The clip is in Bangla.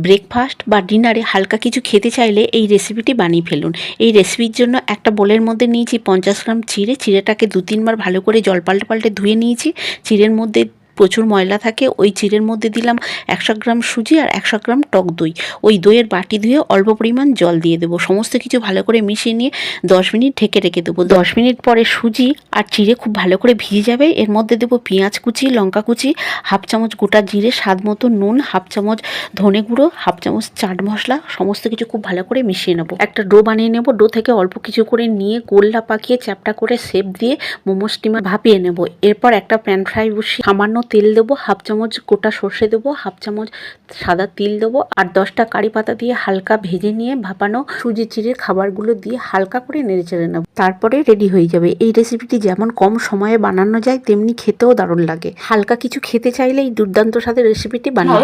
ব্রেকফাস্ট বা ডিনারে হালকা কিছু খেতে চাইলে এই রেসিপিটি বানিয়ে ফেলুন। এই রেসিপির জন্য একটা বোলের মধ্যে নিয়েছি 50 গ্রাম চিড়ে। চিড়েটাকে 2-3 বার ভালো করে জল পাল্টে পাল্টে ধুয়ে নিয়েছি। চিড়ের মধ্যে প্রচুর ময়লা থাকে। ওই চিড়ের মধ্যে দিলাম 100 গ্রাম সুজি আর 100 গ্রাম টক দই। ওই দইয়ের বাটি ধুয়ে অল্প পরিমাণ জল দিয়ে দেবো। সমস্ত কিছু ভালো করে মিশিয়ে নিয়ে 10 মিনিট ঢেকে রেখে দেবো। 10 মিনিট পরে সুজি আর চিড়ে খুব ভালো করে ভিজে যাবে। এর মধ্যে দেবো পেঁয়াজ কুচি, লঙ্কা কুচি, হাফ চামচ গোটা জিরে, স্বাদ মতো নুন, হাফ চামচ ধনে গুঁড়ো, হাফ চামচ চাট মশলা, সমস্ত কিছু খুব ভালো করে মিশিয়ে নেবো। একটা ডো বানিয়ে নেবো। ডো থেকে অল্প কিছু করে নিয়ে গোল্লা পাকিয়ে চ্যাপটা করে শেপ দিয়ে মোমো স্টিমার ভাপিয়ে নেবো। এরপর একটা প্যান ফ্রাই বসিয়ে সামান্য তেল দেবো, হাফ চামচ গোটা সর্ষে দেবো, হাফ চামচ সাদা তিল দেবো আর 10টা কারি পাতা দিয়ে হালকা ভেজে নিয়ে ভাপানো সুজি চিড়ের খাবারগুলো দিয়ে হালকা করে নেড়ে চেড়ে নেবো। তারপরে রেডি হয়ে যাবে। এই রেসিপিটি যেমন কম সময়ে বানানো যায় তেমনি খেতেও দারুণ লাগে। হালকা কিছু খেতে চাইলে এই দুর্দান্ত স্বাদের রেসিপিটি বানিয়ে